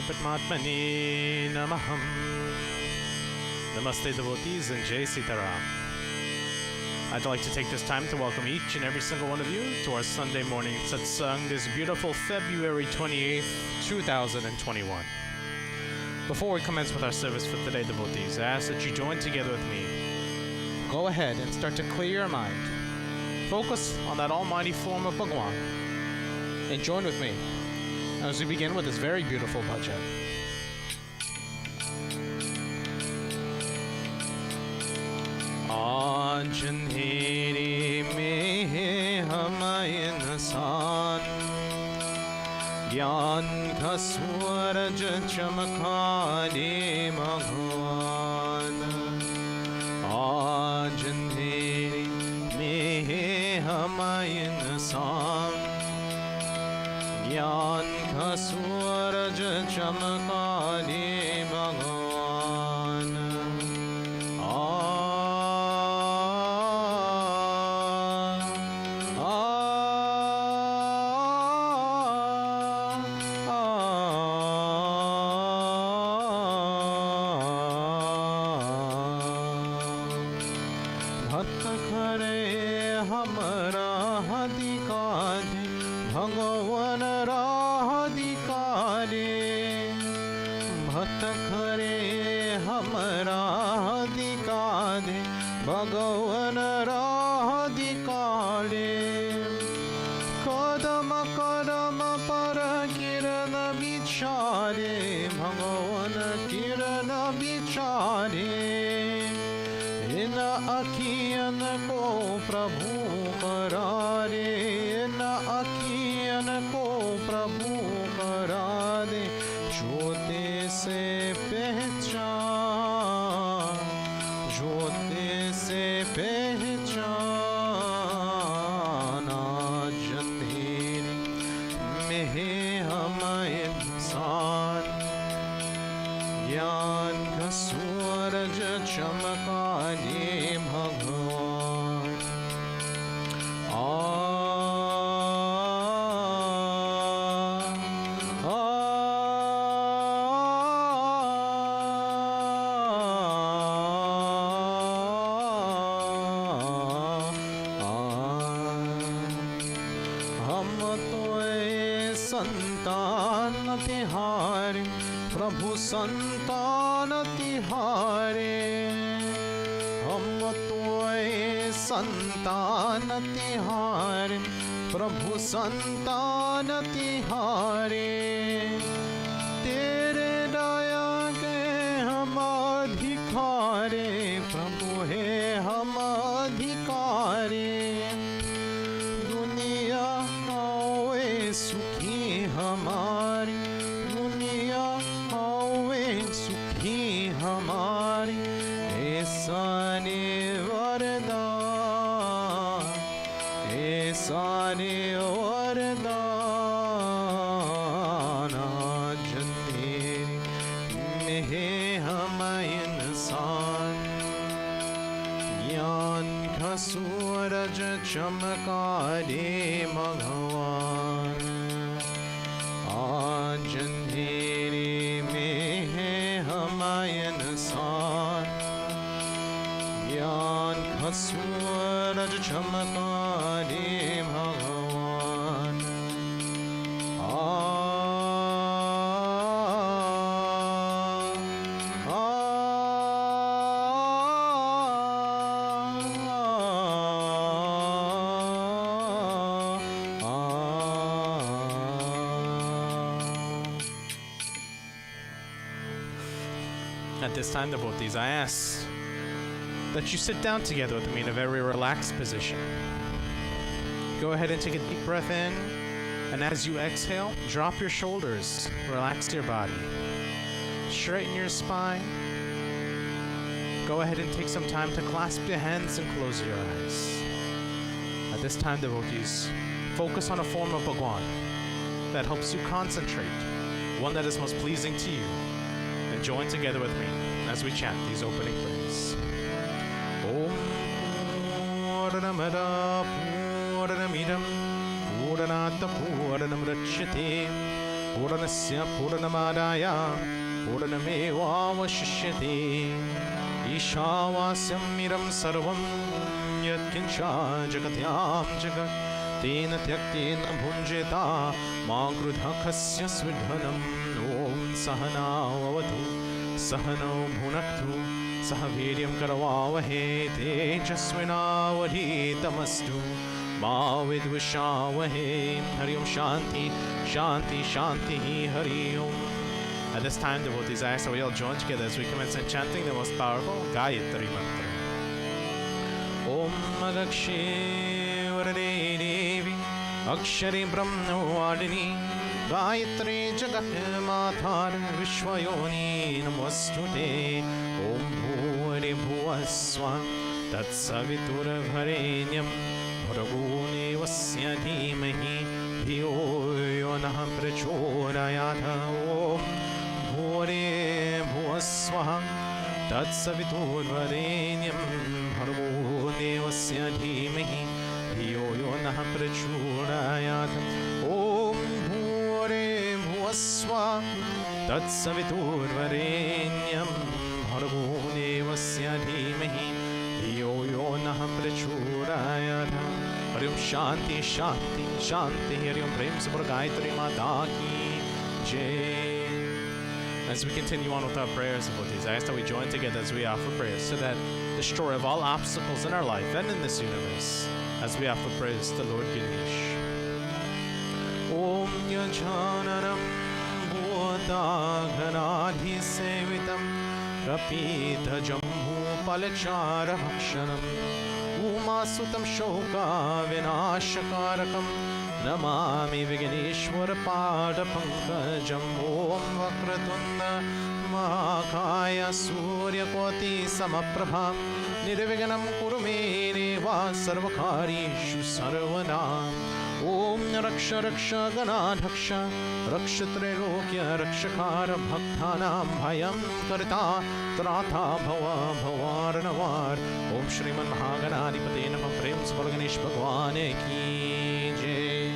Padmatmani Namaham. Namaste devotees and Jai Sita Ram. I'd like to take this time to welcome each and every single one of you to our Sunday morning satsang this beautiful February 28th, 2021. Before we commence with our service for today, devotees, I ask that you join together with me. Go ahead and start to clear your mind. Focus on that almighty form of Bhagwan. And join with me as we begin with this very beautiful bhajan. Anjandheri mein hamaye nasan Gyan ka suraj chamkane Bhagwan Anjandheri mein hamaye nasan Gyan ka suraj chamkane Bhagwan Bhagavan radhikare Kadam kadam para kirana bichare Bhagavan kirana bichare Ina akiyan ko prabhu karare Ina akiyan ko prabhu karare Jyote se pehchan Jyote se pehchana Jandheri mein hamaye nasan Gyan ka suraj chamkane Bhagwan संतान तिहारे प्रभु संतान तिहारे हम तोए संतान तिहारे प्रभु संतान तिहारे तेरे दया के हम अधिकारे प्रभु है हम अधिकारे दुनिया होए सुखी हमारी दुनिया होए सुखी हमारी ऐसा ने वरदान ऐसा ने वरदान जंधेरी में हमारे इंसान ज्ञान का सूरज चमका दे भगवान Anjandheri mein hamaye nasan Gyan ka suraj chamkane Bhagwan At this time, devotees, I ask that you sit down together with me in a very relaxed position. Go ahead and take a deep breath in, and as you exhale, drop your shoulders, relax your body, straighten your spine. Go ahead and take some time to clasp your hands and close your eyes. At this time, devotees, focus on a form of Bhagwan that helps you concentrate, one that is most pleasing to you. And join together with me as we chant these opening prayers. Om Purnamada Purnamidam Purnata Purnam Rachyate Purnasya Purnamadaya Purnamevavashishyate Ishavasyam Miram Sarvam Yatkincha Jagatyam Jagat Tena Tyaktena Bhunjeta Magrudhakasya Svidhanam Om Sahana Avadhu Sahano Bhunaktu Sahaviryam Karavavahe Tejasvinavadhitamastu Ma Vidvishavahe Hari Om Shanti Shanti Shanti Hari Om. At this time, devotees, I ask that we all join together as we commence chanting the most powerful Gayatri Mantra. Om Agakshe Varade Devi Akshari Brahmavadini Gayatri Jagat Matar Vishwayoni Namostute Om Bhuri Bhuvaswa Tatsavitur Bharenyam Bharagone Vasya Dhimahi Dhiyo Yonah Prachodayata Om Bhuri Bhuvaswa Tatsavitur Bharenyam Bharagone Vasya Dhimahi Dhiyo Yonah Prachodayata Om Bhuri Bhuvaswa Tatsavitur Bharenyam Bharagone Vasya Dhimahi Dhiyo Yonah Prachodayata. Hari Om Shanti Shanti Shanti. Hari Om Prem Sabur Gayatri Mata Ki Jai. As we continue on with our prayers, devotees, I ask that we join together as we offer prayers to that destroyer of all obstacles in our life and in this universe, as we offer prayers to Lord Ganesh. Om Yajananam Bhuta Ghanadhi Sevitam Rapita Jambu Palachara Bhakshanam Umasutam Shoka Vinashakarakam Namami Viganeshwara Pada Pankajam Om Vakratunda Mahakaya Surya Koti Samaprabha Nirviganam Kurume Deva Sarvakarishu Sarvanam Om Raksha Raksha Ganadhaksha Rakshatre Lokya Rakshakara Bhaktanam Bhayam Karta Trata Bhava Bhavaranavar Om Shriman Mahaganadipate Namah Prem Ganesh Bhagwan Ki Jai.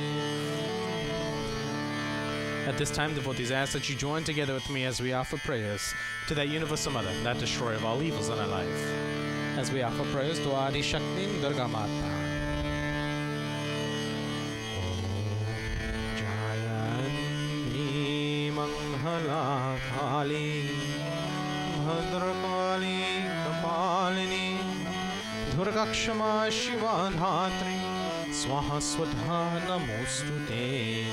At this time, devotees, I ask that you join together with me as we offer prayers to that Universal Mother, that destroyer of all evils in our life, as we offer prayers to Adi Shakti Durga Mata. Manghala Kali Bhadrakali Kapalini Durgakshama Shiva Dhatri Swaha Swatha Namostute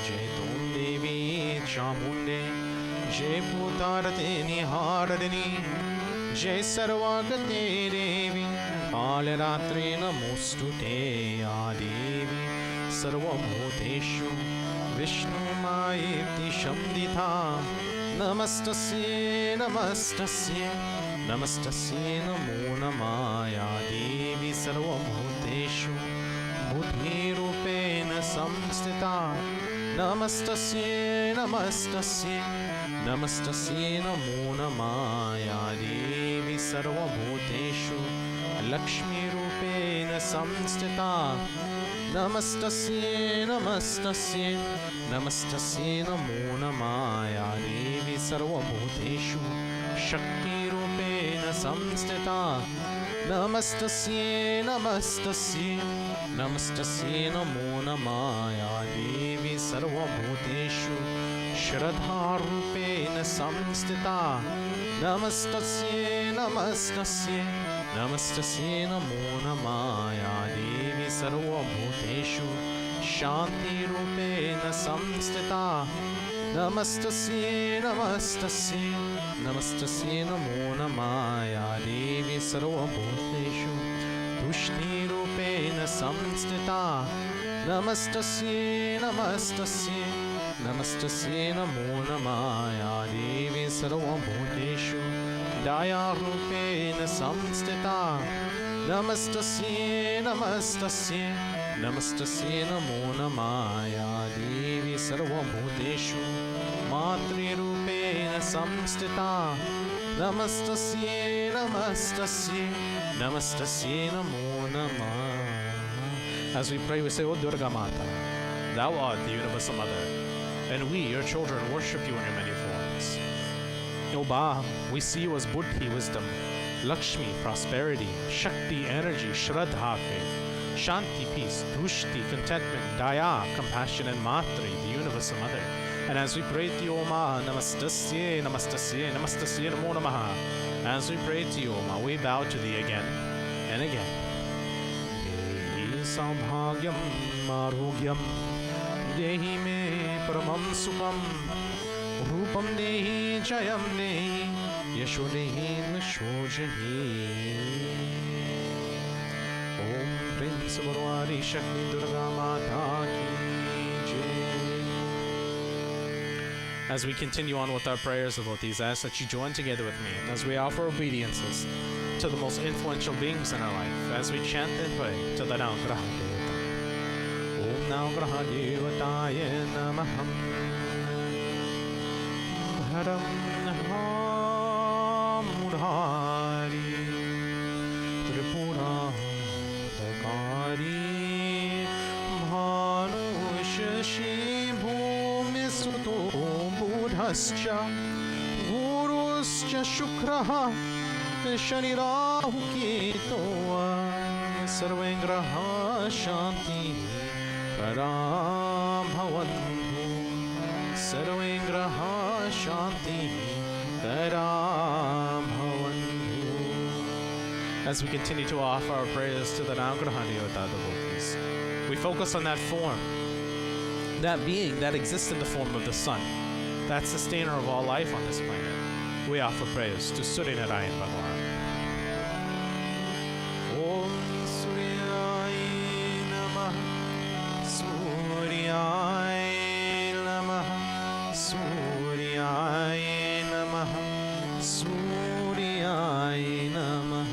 Jai Tum Devi Chamunde Jai Bhutarate Niharadini Jai Sarvagate Devi Kalaratri Namostute Adevi Sarvabhuteshu Vishnu Maiti Shamdita Namastasye Namastasye Namastasye Namo Namaya Devi Sarvabhuteshu Buddhi Rupena Samstita Namastasye Namastasye Namastasye Namo Namaya Devi Sarvabhuteshu Lakshmi Rupena Samstita Namastasye Namastasye Namastasye Namo Namaya Devi Sarvabhuteshu Shakti Rupena Samstita Namastasye Namastasye Namastasye Namo Namaya Devi Sarvabhuteshu Shraddha Rupena Samstita Namastasye Namastasye Namastasye Namo Namaya Devi Sarvabhuteshu Shanti Rupena Samstita Namastasye Namastasye Namastasye Namo Namaya Devi Sarvabhuteshu Tushni Rupena Samstita Namastasye Namastasye Namastasye Namo Namaya Devi Sarvabhuteshu Daya Rupena Samstita Namastasye Namastasye Namastasye Namo Namaya Devi Sarvabhuteshu Matri Rupena Samstita Namastasye Namastasye Namastasye Namo Namah. As we pray, we say, O Durga Mata, Thou art the Universal Mother. and we, your children, worship you in your many forms. O Ba, we see you as Buddhi, wisdom, Lakshmi, prosperity, Shakti, energy, Shraddha, faith, Shanti, peace, Drushti, contentment, Daya, compassion, and Matri, the universal mother. And as we pray to you, O Ma, Namastasye, Namastasye, Namastasye, Namo Namaha. As we pray to you, O Ma, we bow to thee again and again. Dehi Saubhagyam Arogyam Dehi me Paramam Sukham Rupam Dehi Jayam Dehi Yasho Dehi Visho Jahi. Om Prem Savarwari Shakti Durga Mata Ki Jai. As we continue on with our prayers, devotees, I ask that you join together with me as we offer obediences to the most influential beings in our life, as we chant and pray to the Navgraha Devata. Om Navgraha Devataya Namaham Bharam Mudhari Tripura Dagari Bhanushashi Bhumi Suto Buddhascha Guruscha Shukraha Shani Rahu Ketua Sarvengraha Shanti Param Bhavantu Sarvengraha Shanti Param Bhavantu. As we continue to offer our prayers to the Navgraha Devata devotees, we focus on that form, that being that exists in the form of the sun, that sustainer of all life on this planet. We offer prayers to Surya Narayan Bhagavan. Om Suryaya Namah Suryaya Namah Suryaya Namah Suryaya Namah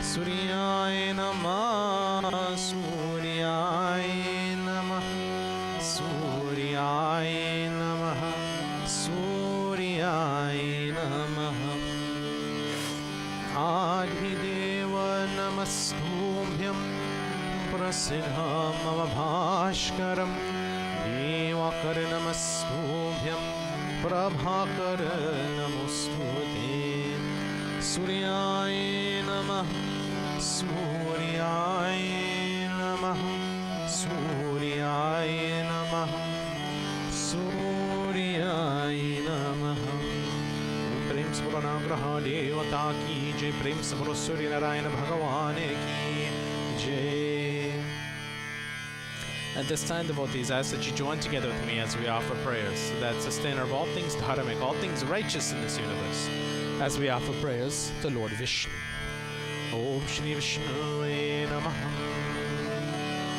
Suryaya Namah Suryaya Namah Suryaya Namah Suryaya Namah Adhideva Namastubhyam Prasiddham Bhashkaram Devakar Namastubhyam Prabhakar Namostute Suryaya Namah Suryaya Namah Suryaya Namah Suryaya Namah. Prem Savaranagraha Devata Ki Jai. Prem Savara Surya Narayana Bhagavan Ki Jai. At this time, devotees, I ask that you join together with me as we offer prayers to that sustainer of all things dharmic, all things righteous in this universe, as we offer prayers to Lord Vishnu. Om Shri Vishnu Namaha.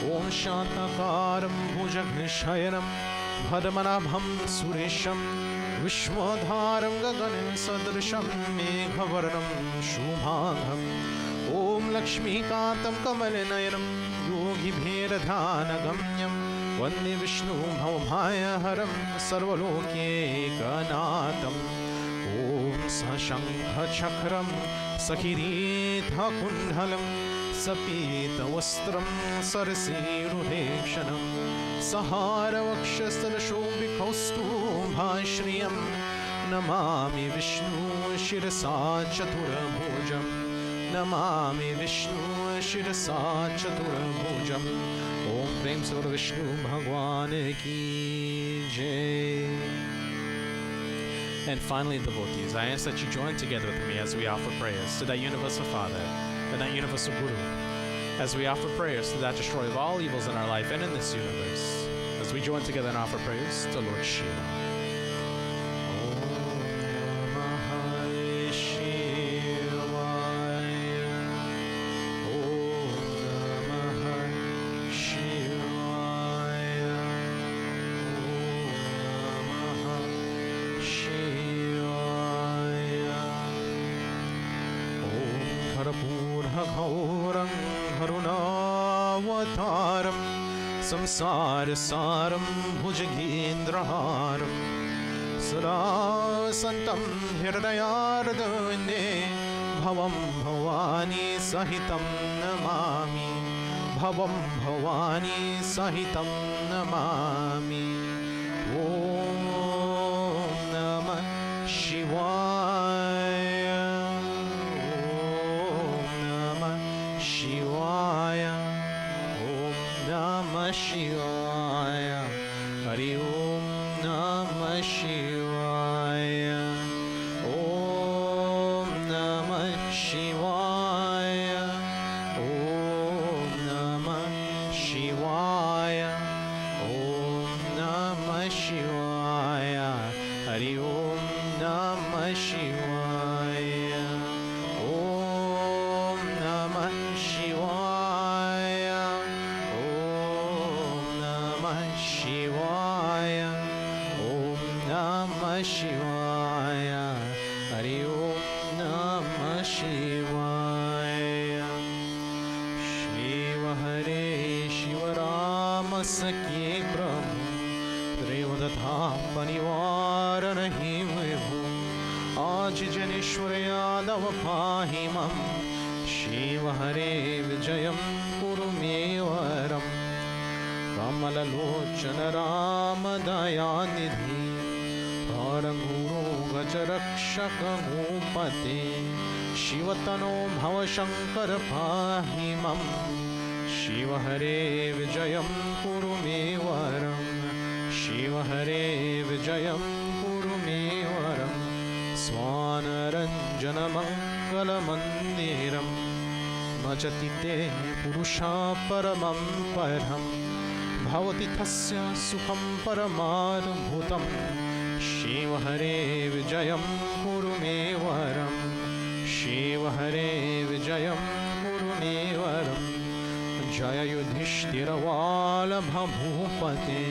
Om Shantakaram Bhujagnishayam Bhadamanabham Suresham Vishwadharam Gaganim Sadrisham Meghavarnam Shubhagam. Om Lakshmi Kantam Kamalinayanam Yogi Bheradhanagamyam Vande Vishnu Bhavamaya Haram Sarvaloke Kanatam. Om Sashankha Chakram Sakiritha Kundhalam Sapita Vastram Sarasiruheshanam Sahara Vakshasthana Shobhikaustu Bhashriyam Namami Vishnu Shirasa Chatura Bhujam Namami Vishnu Shirasa Chatura Bhujam. Om Prem Savar Vishnu Bhagwan Ki Jai. And finally, devotees, I ask that you join together with me as we offer prayers to that universal Father and that universal Guru, as we offer prayers to that destroyer of all evils in our life and in this universe, as we join together and offer prayers to Lord Shiva. Samsara Saram Bhujagendraharam Sada Santam Hirdayardane Bhavam Bhavani Sahitam Namami Bhavam Bhavani Sahitam Namami Om Namah Shivaya. Om Namah Shivaya. Om Namah Shivaya. Hari Om Namah Shivaya. Om Namah Shivaya. Om Namah Shivaya. Om Namah Shivaya. Hari Om Namah Shivaya. Om Namah Shivaya. Om Namah Shivaya. Om Namah Shivaya. Hari Om Namah Shivaya. Shiva Hare Shiva Rama Sakye Brahma Devadata Panivarana Himvu Aj Janeshwara Yadav Pahimam Shiva Hare Vijayam Kuru Mevaram Kamalalochana Rama Dayanidhi Paranguru Gajarakshaka Gopate Shivatano Bhava Shankara Pahimam Shiva Hare Vijayam Kuru Mevaram Shiva Hare Vijayam Kuru Mevaram Swanaranjana Mangala Mandiram Majatite Purusha Paramam Param Bhavati Tasya Sukham Paramadbhutam Shiva Hare Vijayam Kuru Mevaram Shiva Hare Vijayam Kuru Mevaram Jaya Yudhishthira Valabha Bhupate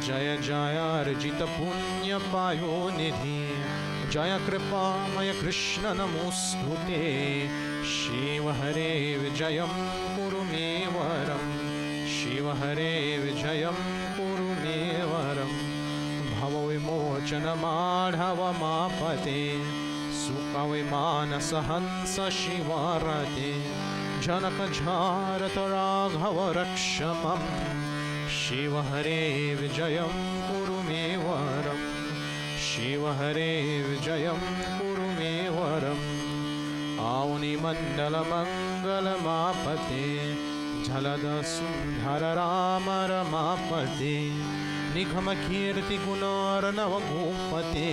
Jaya Jaya Arjita Punya Payonidhi Jaya Kripa Maya Krishna Namostute Shiva Hare Vijayam Kuru Mevaram Shiva Hare Vijayam Kuru Mevaram Bhava Vimochana Madhava Mapate Sukha Vimana Sahansa Shivarate Janaka Jharata Raghava Rakshamam Shiva Hare Vijayam Kuru Mevaram Shiva Hare Vijayam Kuru Mevaram Auni Mandala Mangala Mapate Jhalada Sundhara Rama Ramapate Nighama Kirti Gunarnava Gopate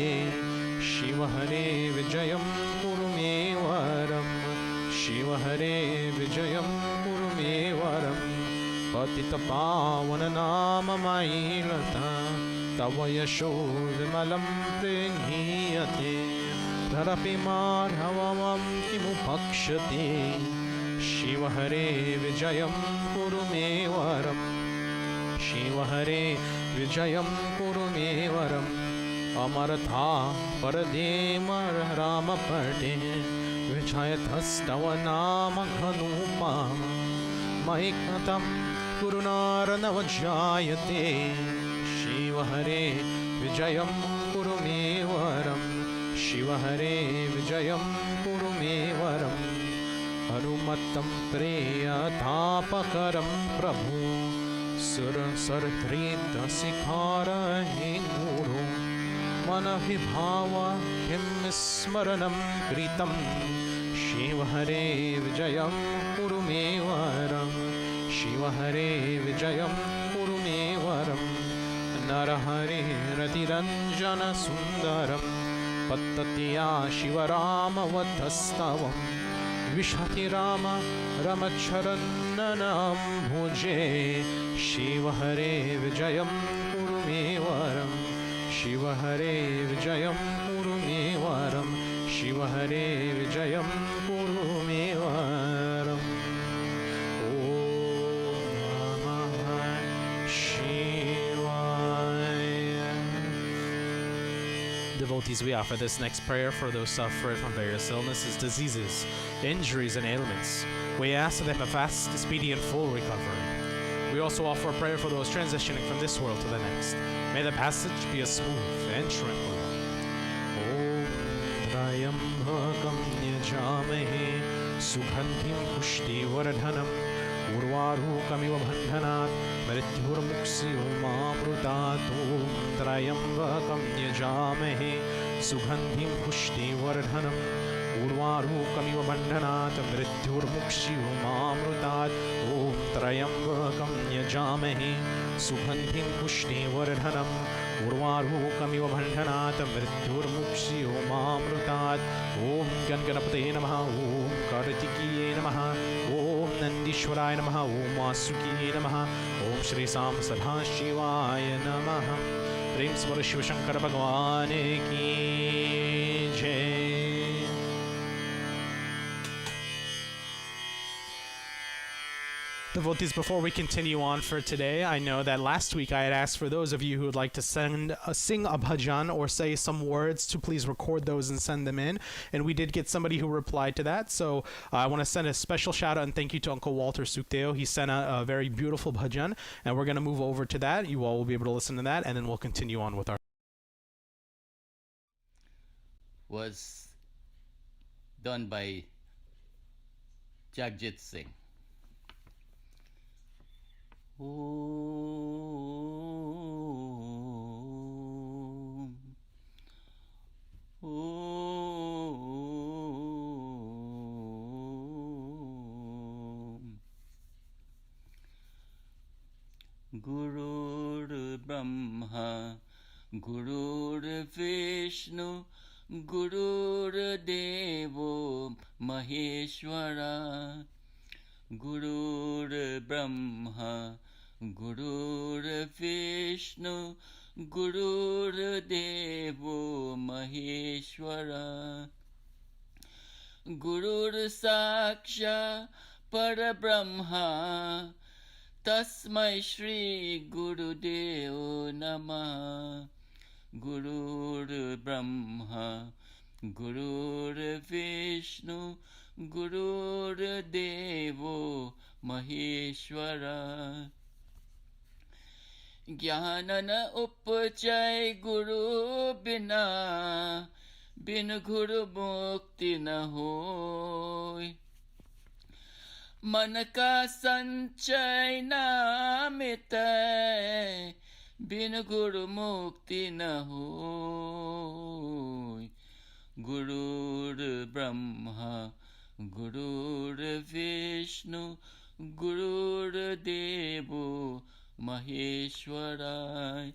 Shiva Hare Vijayam Kuru Mevaram Shiva Hare Vijayam Kuru Mevaram Patita Pavana Nama Mailata Tava Yasho Vimalam Prenhiyate Dharapi Madhavam Kimupakshate Shiva Hare Vijayam Kuru Mevaram Shiva Hare Vijayam Kuru Mevaram Amartha Paradema Rama Pate Vijayatastava Nama Ghanupam Maikatam Kurunarnavajayate Shiva Hare Vijayam Kuru Mevaram Shiva Hare Vijayam Kuru Mevaram Harumattam Preyatapakaram Prabhu Sura Sartrita Sikhara He Guru Manavibhava Kim Smaranam Kritam Shiva Hare Vijayam Kuru Mevaram Shiva Hare Vijayam Kuru Mevaram Narahare Ratiranjana Sundaram Pattatiya Shiva Rama Vadhastavam Vishati Rama Ramacharananam Bhuje Shiva Hare Vijayam Kuru Mevaram Shiva Hare Vijayam Kuru Mevaram Shiva Hare Vijayam Kuru Mevaram Om Namah Shivaya. Devotees, we offer this next prayer for those suffering from various illnesses, diseases, injuries, and ailments. We ask that they have a fast, speedy, and full recovery. We also offer a prayer for those transitioning from this world to the next. May the passage be a smooth and tranquil. Om Trayambakam Yajamahe Sugandhim Pushti Vardhanam Urvarukamiva bandhanat mrityurmuksyo mamrutat Om Trayambakam yajamahe Sugandhim pushtivardhanam Urvarukamiva bandhanat mrityurmuksyo mamrutat Om Trayambakam yajamahe Sugandhim pushtivardhanam Urvarukamiva bandhanat mrityurmuksyo mamrutat Om Ganganapataye namaha Om Kartikeya namaha Om Nandishwaraya namaha Om Vasukiye namaha Om Shri Sam Sadha Shivaya namaha Prem Swara Shiva Shankara Bhagwan ki jai. Devotees, before we continue on for today, I know that last week I had asked for those of you who would like to sing a bhajan or say some words to please record those and send them in. And we did get somebody who replied to that. So I want to send a special shout out and thank you to Uncle Walter Sukteo. He sent a very beautiful bhajan, and we're going to move over to that. You all will be able to listen to that, and then we'll continue on with our. Was done by Jagjit Singh. Om, Om. Gurur Brahma, Gurur Vishnu, Gurur Devo Maheshwara. Gurur Brahma, Gurur Vishnu, Gurur Devo Maheshwara. Gurur Saksha Parabrahma, Tasmai Shri Gurudeo Namah. Gurur Brahma, Gurur Vishnu, Gurur Devo Maheshwara. Jnana upajay Guru bina, bin Guru mukti na hoy. Man ka sanchay na mitay, bin Guru mukti na hoy. Gurur Brahma, Gurur Vishnu, Gurur Devo Maheshwara.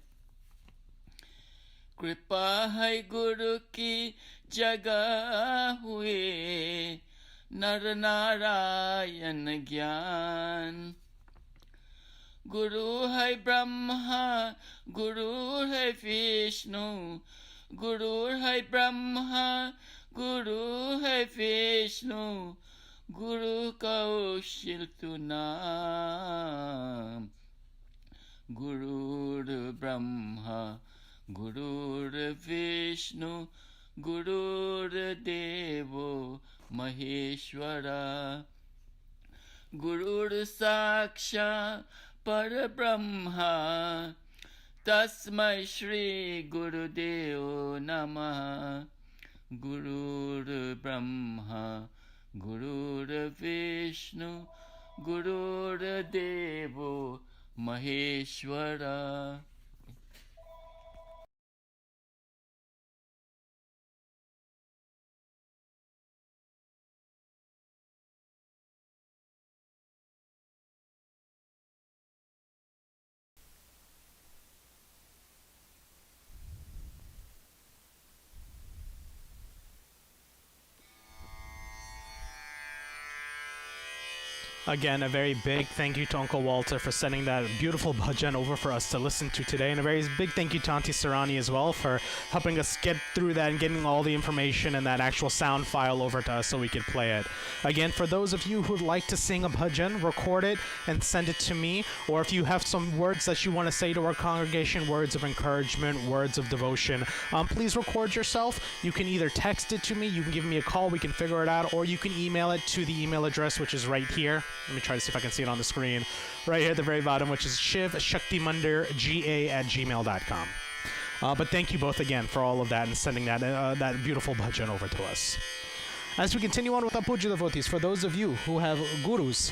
Kripa hai Guru ki jagah hue, Nar Narayan Gyan. Guru hai Brahma, Guru hai Vishnu, Guru hai Brahma, Guru hai Vishnu, Guru Kaushil tu naam. Gurur Brahma, Gurur Vishnu, Gurur Devo Maheshwara. Gurur Saksha Parabrahma, Tasmai Shri Gurudeo Namah. Gurur Brahma, Gurur Vishnu, Gurur Devo Maheshwara. Again, a very big thank you to Uncle Walter for sending that beautiful bhajan over for us to listen to today. And a very big thank you to Auntie Sarani as well for helping us get through that and getting all the information and that actual sound file over to us so we could play it. Again, for those of you who'd like to sing a bhajan, record it and send it to me. Or if you have some words that you want to say to our congregation, words of encouragement, words of devotion, please record yourself. You can either text it to me, you can give me a call, we can figure it out, or you can email it to the email address, which is right here. Let me try to see if I can see it on the screen. Right here at the very bottom, which is Shiv Shakti Mandir ga@gmail.com. But thank you both again for all of that and sending that beautiful bhajan over to us. As we continue on with our puja devotees, for those of you who have gurus,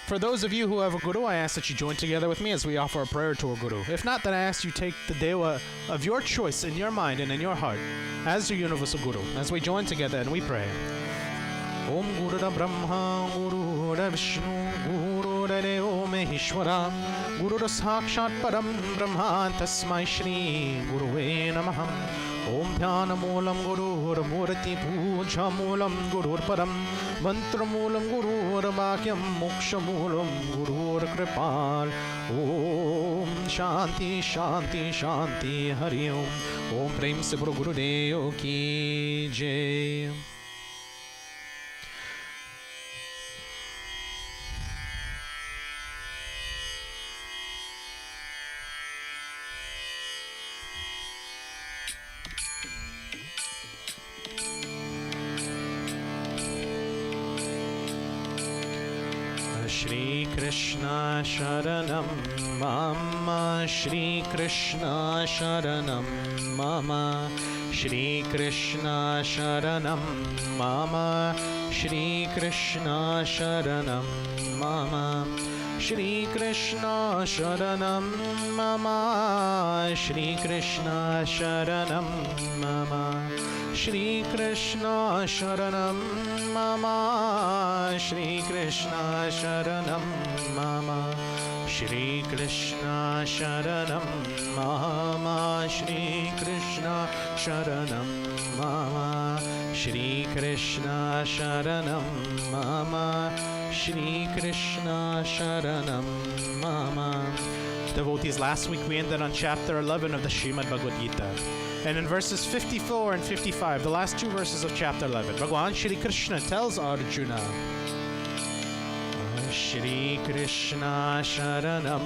For those of you who have a guru, I ask that you join together with me as we offer a prayer to a guru. If not, then I ask you take the deva of your choice in your mind and in your heart as your universal guru, as we join together and we pray. Om Gurura Brahma, Gurura Vishnu, Gurura Deo Maheshwara, Gurura Sakshat Param Brahma, Tasmai Shri Guruve Namah. Om Dhyana Moolam Gurur Murti Puja Moolam Gurur Param Mantra Moolam Gurur Vakyam Moksha Moolam Gurur Kripal. Om Shanti Shanti Shanti Hari Om. Om Prem Se Guru Deo Ki Jai. Shri Krishna Sharanam Mama, Shri Krishna Sharanam Mama, Shri Krishna Sharanam Mama, Shri Krishna Sharanam Mama, Shri Krishna Sharanam Mama, Shri Krishna Sharanam Mama, Shri Krishna Sharanam Mama, Shri Krishna Sharanam Mama, Shri Krishna Sharanam Mama, Shri Krishna Sharanam Mama, Shri Krishna Sharanam Mama, Shri Krishna Sharanam Mama. Devotees, last week we ended on chapter 11 of the Srimad Bhagavad Gita. And in verses 54 and 55, the last two verses of chapter 11, Bhagavan Shri Krishna tells Arjuna, Shri Krishna Sharanam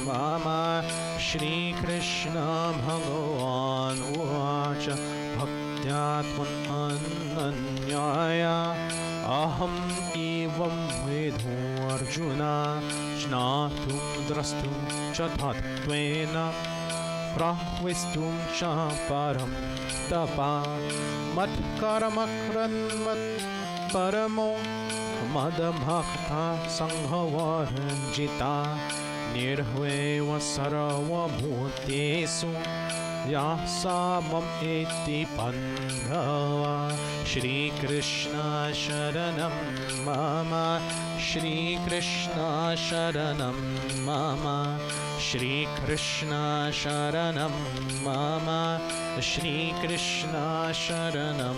Mama, Shri Krishna Bhagavan Uvacha, Bhaktyatman Ananyaya, Aham Evam Vedho Arjuna, Jnatum Drastum Chathatvena, Prahvistum cha param tapa matkaramakran mat paramo madabhakta sanghavarjita nirhveva sarva bhutesu yasamam eti pandhava. Shri Krishna Sharanam Mama, Shri Krishna Sharanam Mama, Shri Krishna Sharanam Mama, Shri Krishna Sharanam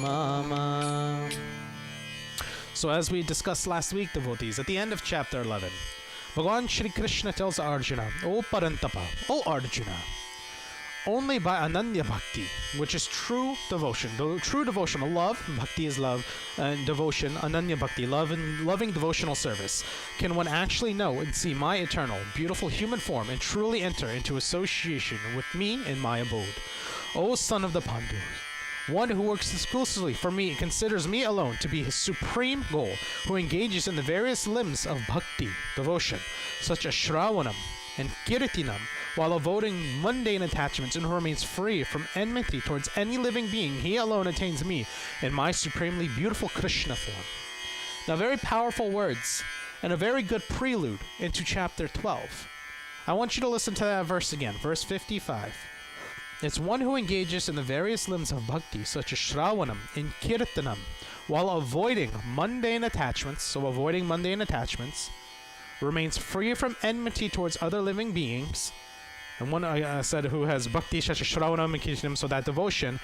Mama. So as we discussed last week, devotees, at the end of chapter 11, Bhagavan Shri Krishna tells Arjuna, O Parantapa, O Arjuna, only by Ananya Bhakti, which is true devotion, true devotional love, Bhakti is love, and devotion, Ananya Bhakti, love and loving devotional service, can one actually know and see my eternal, beautiful human form and truly enter into association with me in my abode. O son of the Pandus, one who works exclusively for me considers me alone to be his supreme goal, who engages in the various limbs of Bhakti, devotion, such as Shravanam and Kirtinam, while avoiding mundane attachments, and who remains free from enmity towards any living being, he alone attains me in my supremely beautiful Krishna form. Now, very powerful words, and a very good prelude into chapter 12. I want you to listen to that verse again, verse 55. It's one who engages in the various limbs of bhakti, such as Shravanam and Kirtanam, while avoiding mundane attachments, remains free from enmity towards other living beings. And one I said who has bhakti, such as Shravanam and Kirtanam, so that devotion,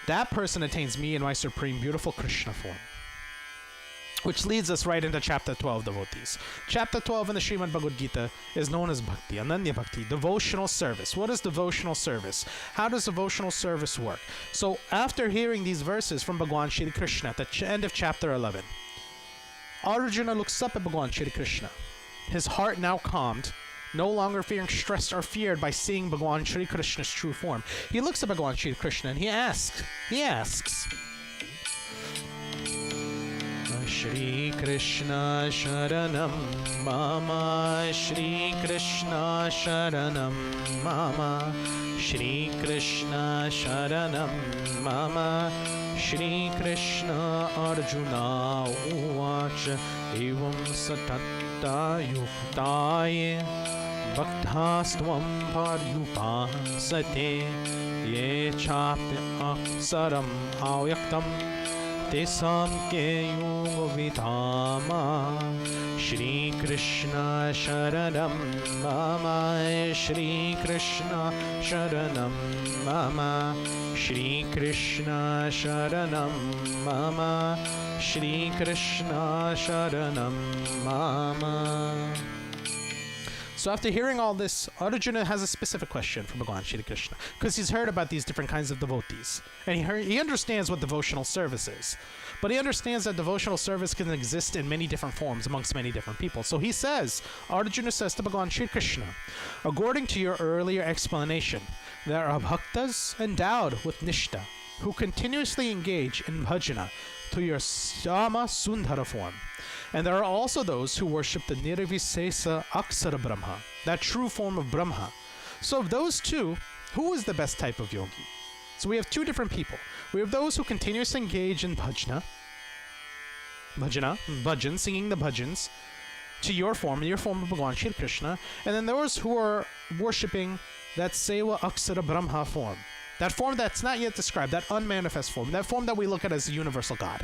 that person attains me in my supreme beautiful Krishna form. Which leads us right into chapter 12, devotees. Chapter 12 in the Srimad Bhagavad Gita is known as Bhakti, Ananya Bhakti, devotional service. What is devotional service? How does devotional service work? So after hearing these verses from Bhagavan Shri Krishna at the end of chapter 11, Arjuna looks up at Bhagavan Shri Krishna, his heart now calmed, no longer feeling stressed or feared by seeing Bhagavan Shri Krishna's true form. He looks at Bhagavan Shri Krishna and he asks, Shri Krishna Sharanam Mama, Shri Krishna Sharanam Mama, Shri Krishna Sharanam Mama, Shri Krishna Arjuna Uvacha Evam Satata Yuktaye Bhaktastvam Paryupasate Ye Chapi Aksaram Avyaktam Tesam Ke Yoga Vidama Shri Krishna Sharanam Mama Shri Krishna Sharanam Mama Shri Krishna Sharanam Mama Shri Krishna Sharanam Mama. So after hearing all this, Arjuna has a specific question for Bhagavan Shri Krishna, because he's heard about these different kinds of devotees, and he understands what devotional service is. But he understands that devotional service can exist in many different forms amongst many different people. So he says, Arjuna says to Bhagavan Shri Krishna, according to your earlier explanation, there are bhaktas endowed with nishta, who continuously engage in bhajana to your Syama Sundara form. And there are also those who worship the Nirvisesa Aksara Brahma, that true form of Brahma. So of those two, who is the best type of yogi? So we have two different people. We have those who continuously engage in bhajan, singing the bhajans, to your form of Bhagavan Shri Krishna, and then those who are worshipping that Seva Aksara Brahma form, that form that's not yet described, that unmanifest form, that form that we look at as the universal God.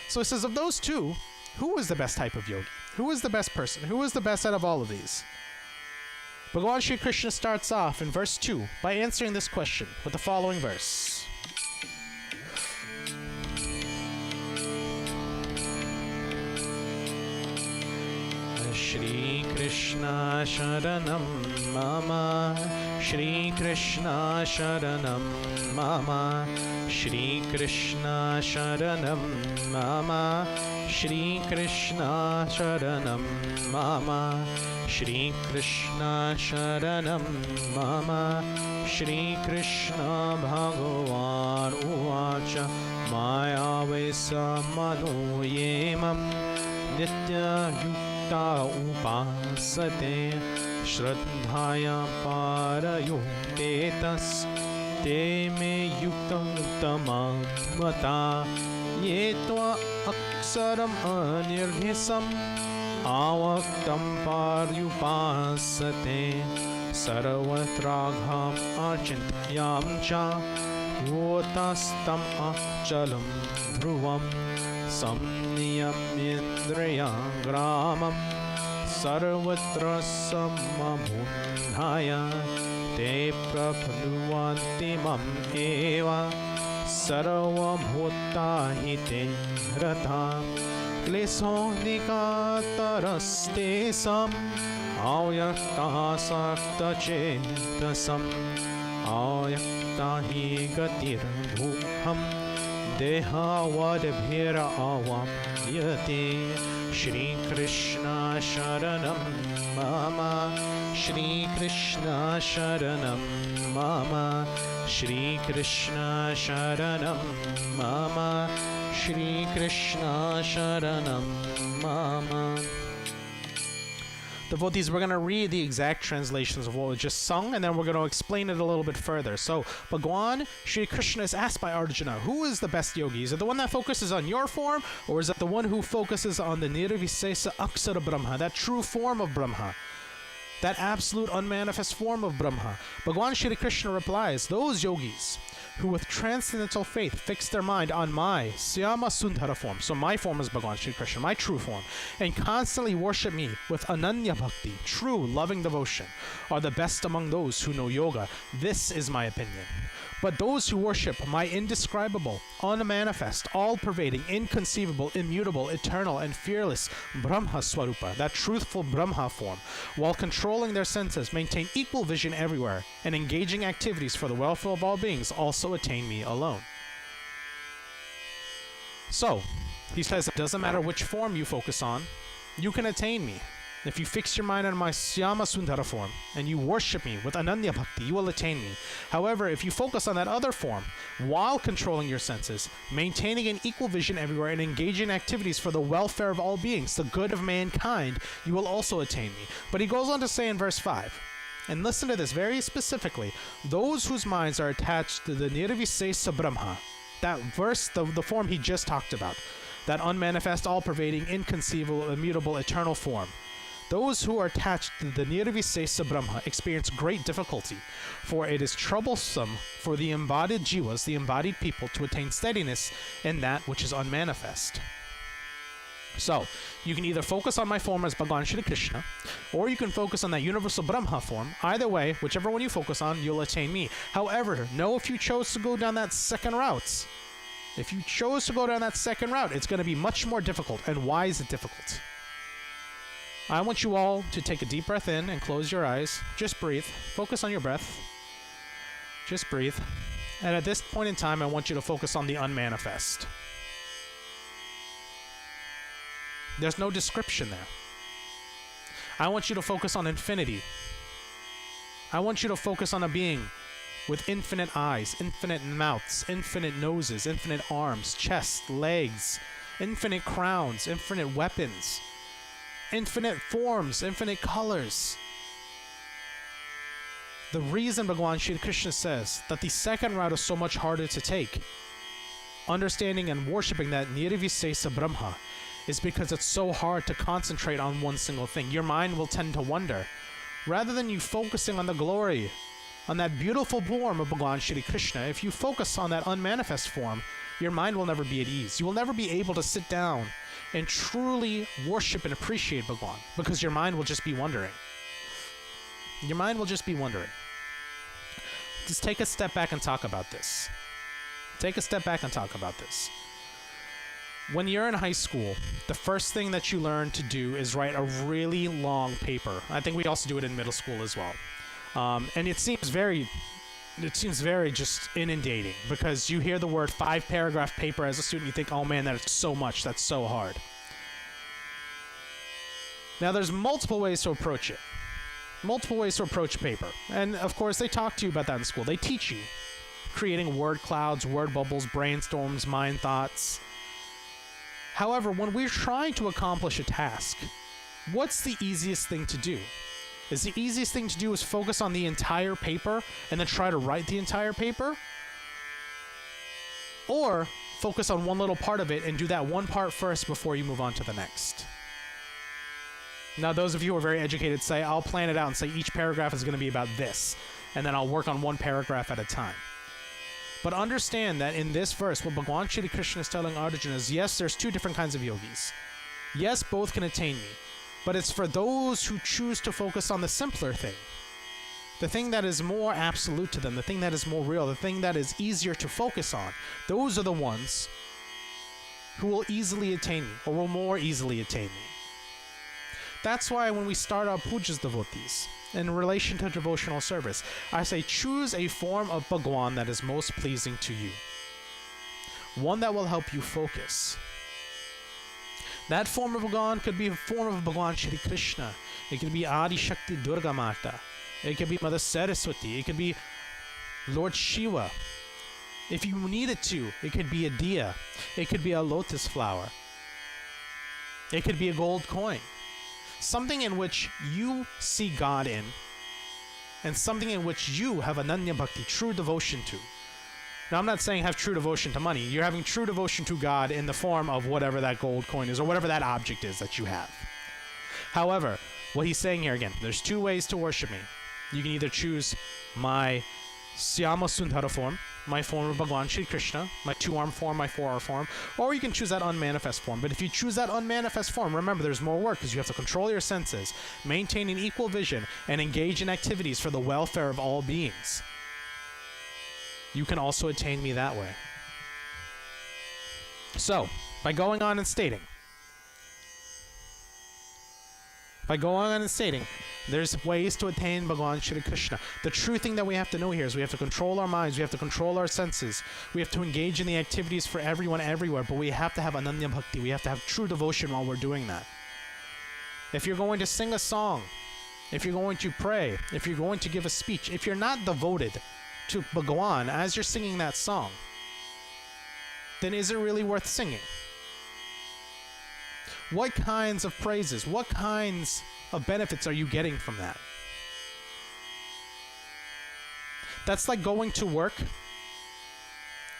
So it says, of those two, who is the best type of yogi? Who is the best person? Who is the best out of all of these? Bhagavan Shri Krishna starts off in verse 2 by answering this question with the following verse. Shri Krishna Sharanam Mama Shri Krishna Sharanam Mama Shri Krishna Sharanam Mama Shri Krishna Sharanam Mama Shri Krishna Sharanam Mama Shri Krishna Bhagavan Uvacha Maya Vesa Mano Yemam Nitya Yukta Upasate Shraddhaya Parayotetas Te Me Yukta Tamamata Ye Tva Aksaram Anirghisam Avaktam Paryupasate Sarvatragham Achintyam Cha Votastam Achalam Dhruvam Samniyamyendraya Gramam Sarvatra Samamundhaya Te Prabhuvanti Mam Eva Sarvabhuta Hite Ratha Klesodikataraste Sam Avyakta Sakta Chetasam Avyakta Hi Gatir Bhukham Deha Vadbhira Avam Yate Shri Krishna Sharanam Mama Shri Krishna Sharanam Mama Shri Krishna Sharanam Mama Shri Krishna Sharanam Mama. Devotees, we're going to read the exact translations of what was just sung, and then we're going to explain it a little bit further. So, Bhagwan Shri Krishna is asked by Arjuna, who is the best yogi? Is it the one that focuses on your form, or is it the one who focuses on the Nirvisesa Aksara Brahma, that true form of Brahma, that absolute unmanifest form of Brahma? Bhagwan Shri Krishna replies, those yogis who with transcendental faith fix their mind on my Syama Sundara form, so my form is Bhagavan Shri Krishna, my true form, and constantly worship me with Ananya Bhakti, true loving devotion, are the best among those who know yoga. This is my opinion. But those who worship my indescribable, unmanifest, all-pervading, inconceivable, immutable, eternal, and fearless Brahma Swarupa, that truthful Brahma form, while controlling their senses, maintain equal vision everywhere, and engaging activities for the welfare of all beings, also attain me alone. So, he says it doesn't matter which form you focus on, you can attain me. If you fix your mind on my Syama Sundara form, and you worship me with Ananya Bhakti, you will attain me. However, if you focus on that other form, while controlling your senses, maintaining an equal vision everywhere, and engaging in activities for the welfare of all beings, the good of mankind, you will also attain me. But he goes on to say in verse 5, and listen to this very specifically, those whose minds are attached to the Nirvisesa Brahma, that verse, the form he just talked about, that unmanifest, all-pervading, inconceivable, immutable, eternal form. Those who are attached to the Nirvisesa Brahma experience great difficulty, for it is troublesome for the embodied jivas, the embodied people, to attain steadiness in that which is unmanifest. So, you can either focus on my form as Bhagavan Shri Krishna, or you can focus on that universal Brahma form. Either way, whichever one you focus on, you'll attain me. However, know if you chose to go down that second route, it's going to be much more difficult. And why is it difficult? I want you all to take a deep breath in and close your eyes. Just breathe. Focus on your breath. Just breathe. And at this point in time, I want you to focus on the unmanifest. There's no description there. I want you to focus on infinity. I want you to focus on a being with infinite eyes, infinite mouths, infinite noses, infinite arms, chest, legs, infinite crowns, infinite weapons, infinite forms, infinite colors. The reason Bhagavan Shri Krishna says that the second route is so much harder to take, understanding and worshipping that Nirvisesa Brahma, is because it's so hard to concentrate on one single thing. Your mind will tend to wander. Rather than you focusing on the glory, on that beautiful form of Bhagavan Shri Krishna, if you focus on that unmanifest form, your mind will never be at ease. You will never be able to sit down and truly worship and appreciate Bhagavan, because your mind will just be wandering. Your mind will just be wandering. Just take a step back and talk about this. Take a step back and talk about this. When you're in high school, the first thing that you learn to do is write a really long paper. I think we also do it in middle school as well. And it seems very just inundating, because you hear the word 5-paragraph paper as a student, you think, oh man, that's so much, that's so hard. Now there's multiple ways to approach it. Multiple ways to approach paper. And of course they talk to you about that in school. They teach you creating word clouds, word bubbles, brainstorms, mind thoughts. However, when we're trying to accomplish a task, what's the easiest thing to do? Is the easiest thing to do is focus on the entire paper and then try to write the entire paper? Or focus on one little part of it and do that one part first before you move on to the next? Now, those of you who are very educated say, I'll plan it out and say each paragraph is going to be about this, and then I'll work on one paragraph at a time. But understand that in this verse, what Bhagavan Shri Krishna is telling Arjuna is, yes, there's two different kinds of yogis. Yes, both can attain me. But it's for those who choose to focus on the simpler thing. The thing that is more absolute to them, the thing that is more real, the thing that is easier to focus on. Those are the ones who will easily attain me, or will more easily attain me. That's why when we start our pujas devotees, in relation to devotional service, I say choose a form of Bhagwan that is most pleasing to you. One that will help you focus. That form of Bhagwan could be a form of Bhagwan Shri Krishna. It could be Adi Shakti Durga Mata. It could be Mother Saraswati. It could be Lord Shiva. If you need it to, it could be a diya. It could be a lotus flower. It could be a gold coin. Something in which you see God in, and something in which you have ananya bhakti, true devotion to. Now, I'm not saying have true devotion to money. You're having true devotion to God in the form of whatever that gold coin is, or whatever that object is that you have. However, what he's saying here again, there's two ways to worship me. You can either choose my Syama Sundara form, my form of Bhagavan Shri Krishna, my 2-arm form, my 4-arm form, or you can choose that unmanifest form. But if you choose that unmanifest form, remember there's more work, because you have to control your senses, maintain an equal vision, and engage in activities for the welfare of all beings. You can also attain me that way. So, by going on and stating, there's ways to attain Bhagavan Shri Krishna. The true thing that we have to know here is we have to control our minds, we have to control our senses, we have to engage in the activities for everyone everywhere, but we have to have ananya bhakti, we have to have true devotion while we're doing that. If you're going to sing a song, if you're going to pray, if you're going to give a speech, if you're not devoted to Bhagavan as you're singing that song, then is it really worth singing? What kinds of praises, what kinds of benefits are you getting from that? That's like going to work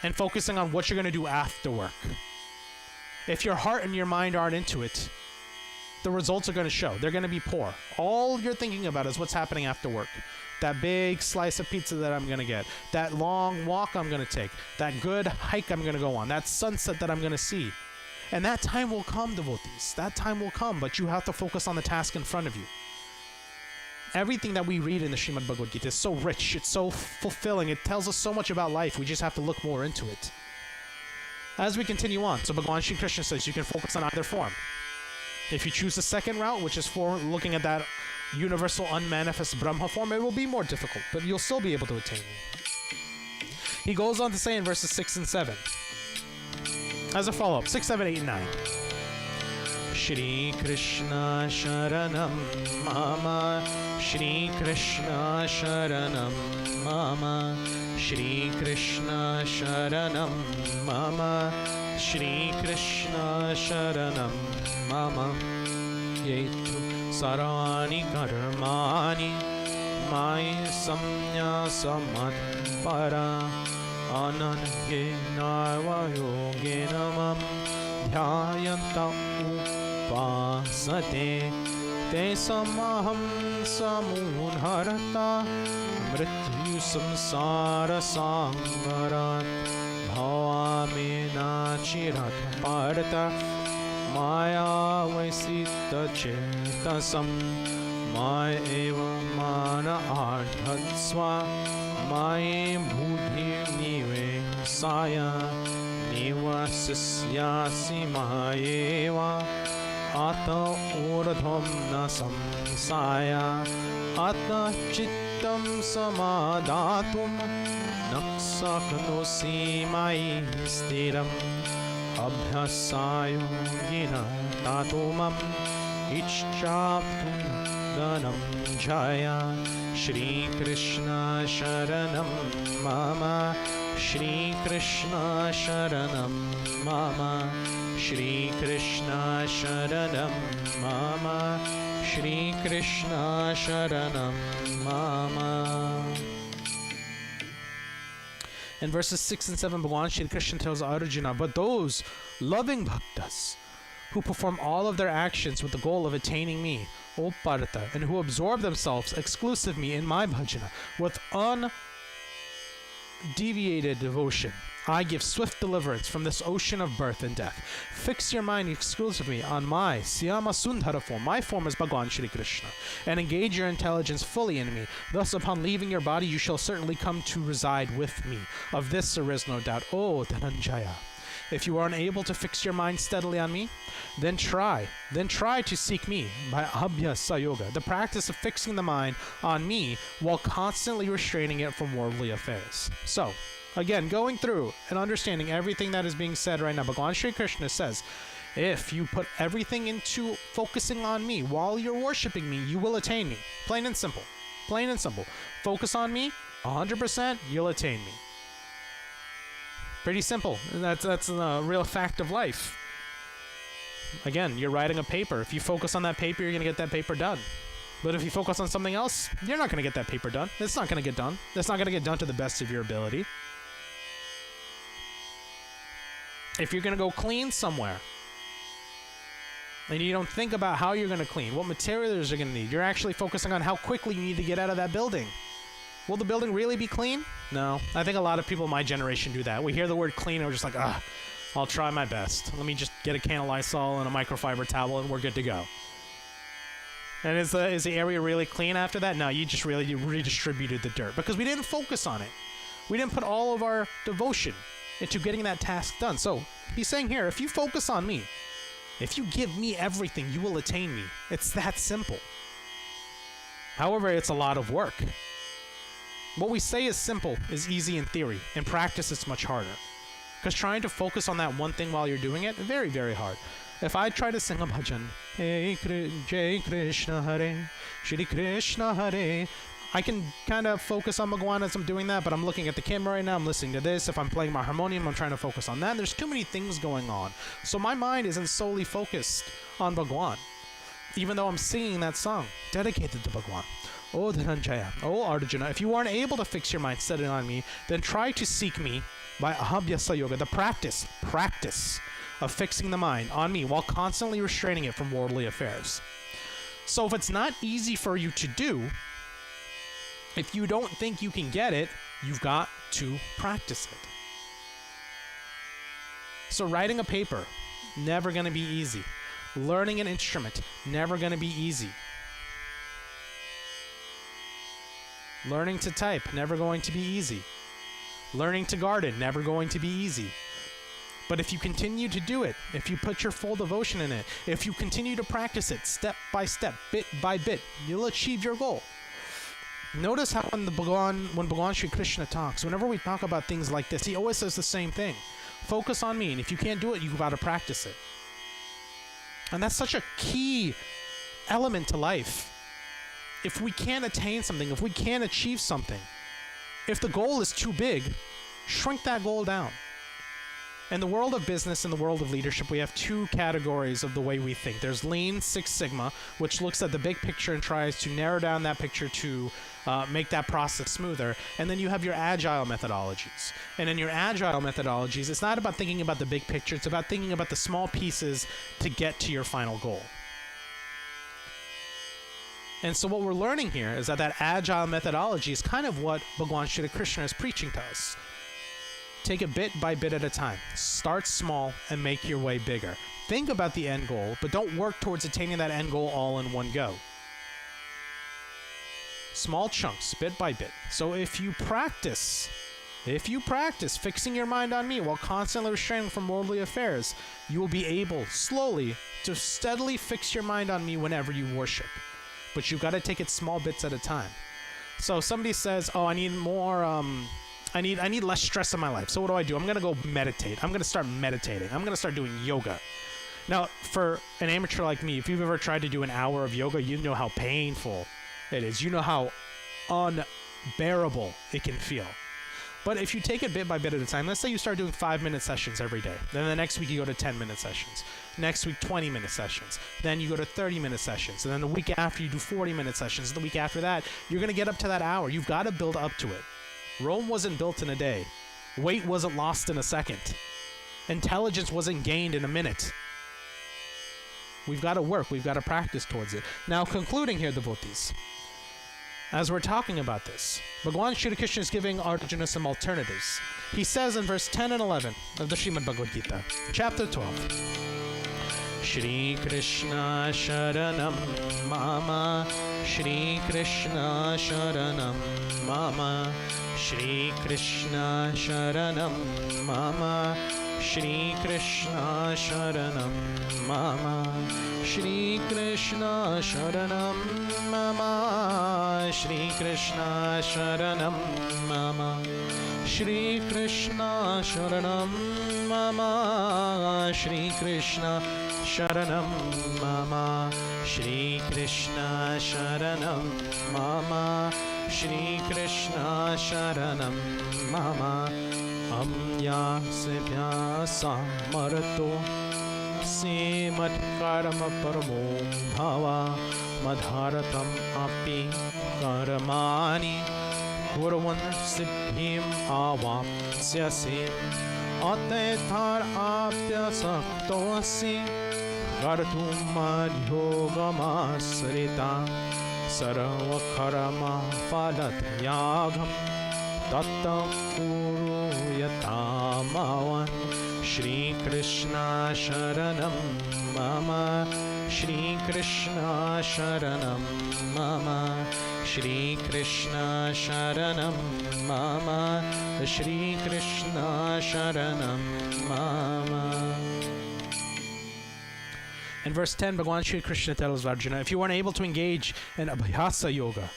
and focusing on what you're going to do after work. If your heart and your mind aren't into it, the results are going to show. They're going to be poor. All you're thinking about is what's happening after work. That big slice of pizza that I'm going to get. That long walk I'm going to take. That good hike I'm going to go on. That sunset that I'm going to see. And that time will come, devotees. That time will come, but you have to focus on the task in front of you. Everything that we read in the Srimad Bhagavad Gita is so rich. It's so fulfilling. It tells us so much about life. We just have to look more into it. As we continue on, so Bhagavan Shri Krishna says you can focus on either form. If you choose the second route, which is for looking at that universal unmanifest Brahma form, it will be more difficult, but you'll still be able to attain it. He goes on to say in verses 6 and 7, as a follow-up, 6, 7, 8, and 9. Shri Krishna Sharanam Mama, Shri Krishna Sharanam Mama, Shri Krishna Sharanam Mama, Shri Krishna Sharanam Mama, Yetu Sarani Karmani, Mai Samnya Samad Para, Anange Narvayoge Namam, Dhyayanta Upasate, Te Samaham Samunharata, Mrityu Samsara Sangarat, Bhavamena Chirat Parta, Maya Vaisita Chetasam, Maya Eva Mana Ardhatsva, Maya Buddhi Nive Saya, Nivasisyasi Mahayeva, Ata Urdhvam Na Samsaya, Ata Chittam Samadatum, Naksaknosi Mai Stiram, Abhyasayo Gina Tatumam, Ichchaptum Ganam Jaya, Shri Krishna Sharanam Mama, Shri Krishna Sharanam Mama, Shri Krishna Sharanam Mama, Shri Krishna Sharanam Mama. In verses 6 and 7, Bhagavan Shri Krishna tells Arjuna, but those loving bhaktas who perform all of their actions with the goal of attaining me, O Partha, and who absorb themselves exclusively in my bhajana with undeviated devotion, I give swift deliverance from this ocean of birth and death. Fix your mind exclusively on my Syama Sundara form. My form is Bhagavan Shri Krishna, and engage your intelligence fully in me. Thus, upon leaving your body, you shall certainly come to reside with me. Of this there is no doubt. O Dhananjaya, if you are unable to fix your mind steadily on me, then try to seek me by Abhyasa Yoga, the practice of fixing the mind on me while constantly restraining it from worldly affairs. So, again, going through and understanding everything that is being said right now, Bhagavan Shri Krishna says, if you put everything into focusing on me while you're worshipping me, you will attain me. Plain and simple. Plain and simple. Focus on me, 100%, you'll attain me. Pretty simple. That's a real fact of life. Again, you're writing a paper. If you focus on that paper, you're going to get that paper done. But if you focus on something else, you're not going to get that paper done. It's not going to get done. It's not going to get done to the best of your ability. If you're going to go clean somewhere, and you don't think about how you're going to clean, what materials you're going to need, you're actually focusing on how quickly you need to get out of that building. Will the building really be clean? No. I think a lot of people in my generation do that. We hear the word clean and we're just like, I'll try my best. Let me just get a can of Lysol and a microfiber towel and we're good to go. And is the area really clean after that? No, you just really redistributed the dirt because we didn't focus on it. We didn't put all of our devotion into getting that task done. So he's saying here, if you focus on me, if you give me everything, you will attain me. It's that simple. However, it's a lot of work. What we say is simple is easy in theory. In practice, it's much harder. Because trying to focus on that one thing while you're doing it, very, very hard. If I try to sing a bhajan, Hey Jai Krishna Hare, Shri Krishna Hare, I can kind of focus on Bhagwan as I'm doing that, but I'm looking at the camera right now, I'm listening to this. If I'm playing my harmonium, I'm trying to focus on that. There's too many things going on. So my mind isn't solely focused on Bhagwan, even though I'm singing that song dedicated to Bhagwan. O Dhananjaya, O Arjuna, if you aren't able to fix your mind steadily on me, then try to seek me by Abhyasa Yoga, the practice of fixing the mind on me while constantly restraining it from worldly affairs. So if it's not easy for you to do, if you don't think you can get it, you've got to practice it. So writing a paper, never going to be easy. Learning an instrument, never going to be easy. Learning to type, never going to be easy. Learning to garden, never going to be easy. But if you continue to do it, if you put your full devotion in it, if you continue to practice it step by step, bit by bit, you'll achieve your goal. Notice how when Bhagavan Shri Krishna talks, whenever we talk about things like this, he always says the same thing. Focus on me, and if you can't do it, you've got to practice it. And that's such a key element to life. If we can't attain something, if we can't achieve something, if the goal is too big, shrink that goal down. In the world of business and the world of leadership, we have two categories of the way we think. There's Lean Six Sigma, which looks at the big picture and tries to narrow down that picture to make that process smoother. And then you have your Agile methodologies. And in your Agile methodologies, it's not about thinking about the big picture. It's about thinking about the small pieces to get to your final goal. And so what we're learning here is that Agile methodology is kind of what Bhagavan Shri Krishna is preaching to us. Take it bit by bit at a time. Start small and make your way bigger. Think about the end goal, but don't work towards attaining that end goal all in one go. Small chunks, bit by bit. So if you practice fixing your mind on me while constantly restraining from worldly affairs, you will be able slowly to steadily fix your mind on me whenever you worship. But you've got to take it small bits at a time. So somebody says, oh, I need more, I need less stress in my life. So what do? I'm going to go meditate. I'm going to start meditating. I'm going to start doing yoga. Now, for an amateur like me, if you've ever tried to do an hour of yoga, you know how painful it is. You know how unbearable it can feel. But if you take it bit by bit at a time, let's say you start doing 5-minute sessions every day. Then the next week you go to 10-minute sessions. Next week, 20-minute sessions. Then you go to 30-minute sessions. And then the week after you do 40-minute sessions. The week after that, you're going to get up to that hour. You've got to build up to it. Rome wasn't built in a day. Weight wasn't lost in a second. Intelligence wasn't gained in a minute. We've got to work. We've got to practice towards it. Now, concluding here, devotees, as we're talking about this, Bhagavan Shri Krishna is giving Arjuna some alternatives. He says in verse 10 and 11 of the Srimad Bhagavad Gita, chapter 12, Shri Krishna Sharanam Mama, Shri Krishna Sharanam Mama, Shri Krishna Sharanam Mama, Shri Krishna Sharanam Mama, Shri Krishna Sharanam Mama, Shri Krishna Sharanam Mama, Shri Krishna Sharanam Mama, Shri Krishna Sharanam Mama, Shri Krishna Sharanam Mama, Shri Krishna Sharanam Mama, Amyasya Samarto Simat Karma Paramo Bhava Madharatam Api Karamani Kurvan Siddhim Avapsyasi Atethar Apya Saktoasi Gartumad Yogamasrita Sarvakarama Palat Yagam Tatta Puru Yatamavan Shri Krishna Sharanam Mama, Shri Krishna Sharanam Mama, Shri Krishna Sharanam Mama, Shri Krishna Sharanam Mama. In verse 10, Bhagavan Shri Krishna tells Arjuna, if you aren't able to engage in Abhyasa Yoga,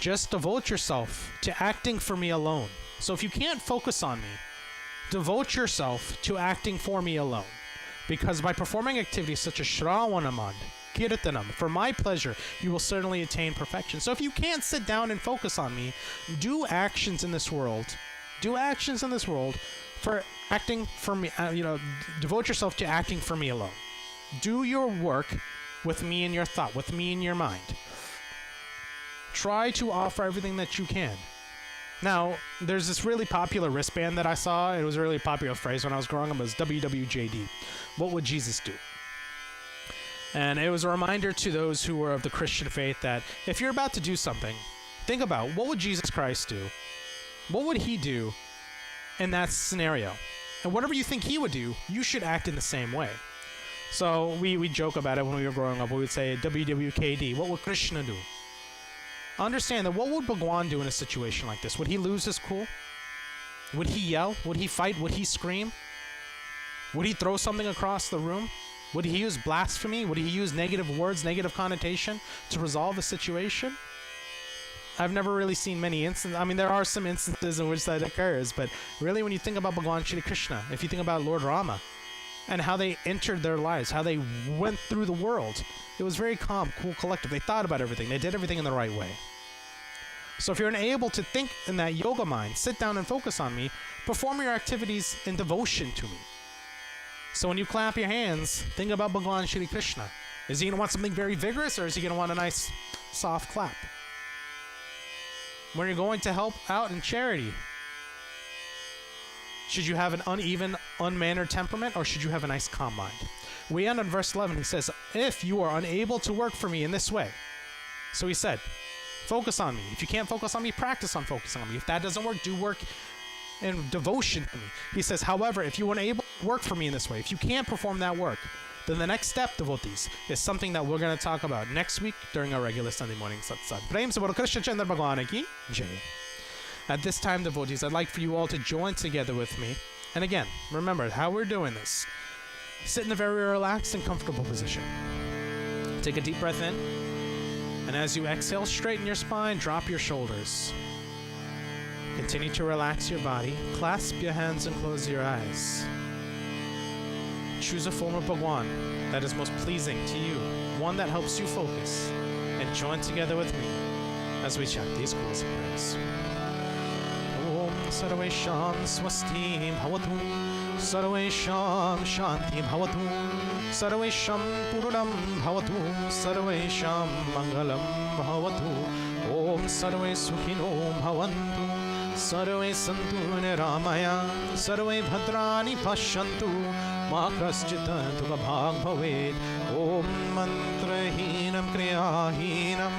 just devote yourself to acting for me alone. So if you can't focus on me, devote yourself to acting for me alone. Because by performing activities such as Shravanam, Kirtanam, for my pleasure, you will certainly attain perfection. So if you can't sit down and focus on me, do actions in this world for acting for me, devote yourself to acting for me alone. Do your work with me in your thought, with me in your mind. Try to offer everything that you can. Now, there's this really popular wristband that I saw. It was a really popular phrase when I was growing up. It was WWJD. What would Jesus do? And it was a reminder to those who were of the Christian faith that if you're about to do something, think about, what would Jesus Christ do? What would he do in that scenario? And whatever you think he would do, you should act in the same way. So we joke about it when we were growing up. We would say WWKD. What would Krishna do? Understand that what would Bhagwan do in a situation like this? Would he lose his cool? Would he yell? Would he fight? Would he scream? Would he throw something across the room? Would he use blasphemy? Would he use negative words, negative connotation to resolve the situation? I've never really seen many instances. I mean, there are some instances in which that occurs, but really when you think about Bhagwan Shri Krishna, if you think about Lord Rama, and how they entered their lives, how they went through the world, it was very calm, cool, collective. They thought about everything. They did everything in the right way. So if you're unable to think in that yoga mind, sit down and focus on me, perform your activities in devotion to me. So when you clap your hands, think about Bhagwan Shri Krishna. Is he going to want something very vigorous, or is he going to want a nice, soft clap? When you're going to help out in charity, should you have an uneven, unmannered temperament, or should you have a nice, calm mind? We end on verse 11. He says, if you are unable to work for me in this way. So he said, focus on me. If you can't focus on me, practice on focusing on me. If that doesn't work, do work in devotion to me. He says, however, if you are unable to work for me in this way, if you can't perform that work, then the next step, devotees, is something that we're going to talk about next week during our regular Sunday morning satsang. Prem se Bolo Krishna Chandra Bhagwan ki Jai. At this time, devotees, I'd like for you all to join together with me. And again, remember how we're doing this. Sit in a very relaxed and comfortable position. Take a deep breath in. And as you exhale, straighten your spine, drop your shoulders. Continue to relax your body. Clasp your hands and close your eyes. Choose a form of Bhagwan that is most pleasing to you, one that helps you focus, and join together with me as we chant these closing prayers. Om Sarvesham Swasti Bhavatu Sarvesham Shanti Bhavatu Sarvesham Purnam Bhavatu Sarvesham Mangalam Bhavatu Om Sarve Sukhino Bhavantu Sarve Santu Niramaya Sarve Bhadrani Pashyantu Ma Kaschita Tuka Bhag Bhavet Om Mantrahinam Kriyahinam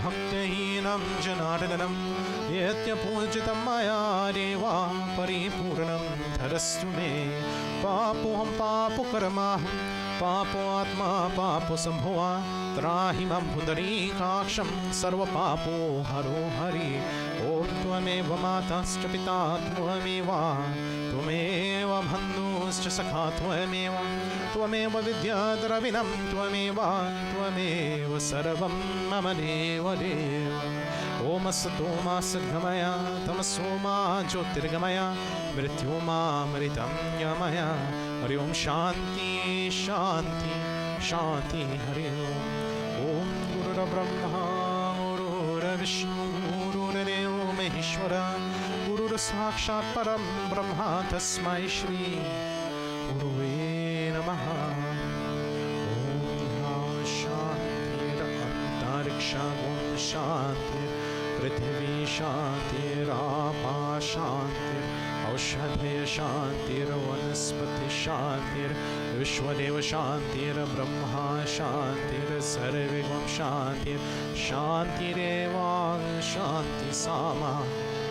Bhaktahinam Janardanam Yatya Pujitam Maya Deva Paripurnam Dharastu Me Papoham Papo Karamaham Papo Atma Papo Sambhava Trahimam Pundari Kaksham Sarva Papo Haro Hari Om Tvameva Matascha Pita Tvameva Tvameva Bandhuscha Sakha Tvameva Tvameva Vidyadaravinam Tvameva Tvameva Sarvam Mama Deva Deva Om Asatoma Sadgamaya Tamasoma Jyotirgamaya Mrityoma Mritam Yamaya Hari Om Shanti Shanti Shanti Hari Om Om Guru Brahma Guru Vishnu Guru Deva Maheshwara Guru Sakshat Param Brahma Tasmai Shri Guruve Namaha Om Shanti Antariksha Om Shanti Prithvi Shanti Rapa Shanti Aushadhaya Shantir Vanaspati Shantir Vishwadeva Shantir Brahma Shantir Sarvegam Shantir Shantireva Shanti Sama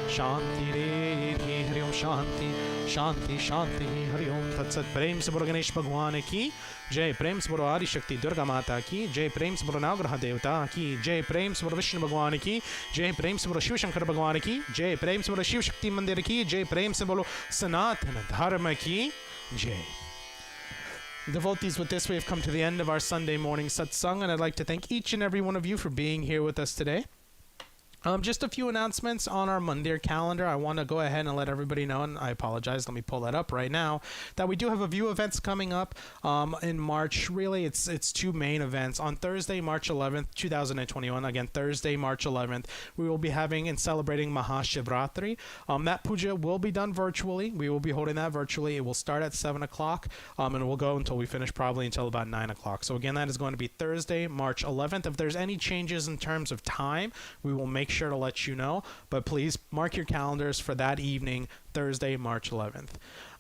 Shantireti Hari Om Shanti Shanti Shanti Hari Om Tat Sat. Prem se Bolo Ganesh Bhagwan ki Jai. Prem se Bolo Adi Shakti Durga Mata ki Jai. Prem se Bolo Navgraha Devata ki Jai. Prem se Bolo Vishnu Bhagwan ki Jai. Prem se Bolo Shiva Shankar Bhagwan ki Jai. Prem se Bolo Shiva Shakti Mandir ki Jai. Prem se Bolo Sanatana Dharma ki Jai. Devotees, with this we have come to the end of our Sunday morning satsang, and I'd like to thank each and every one of you for being here with us today. Just a few announcements on our Mandir calendar. I want to go ahead and let everybody know, and I apologize, let me pull that up right now, that we do have a few events coming up in March. Really, it's two main events. On Thursday, March 11th, 2021, again, Thursday, March 11th, we will be having and celebrating Mahashivratri. That puja will be done virtually. We will be holding that virtually. It will start at 7 o'clock, and it will go until we finish, probably until about 9 o'clock. So again, that is going to be Thursday, March 11th. If there's any changes in terms of time, we will make sure to let you know, but please mark your calendars for that evening, Thursday, March 11th.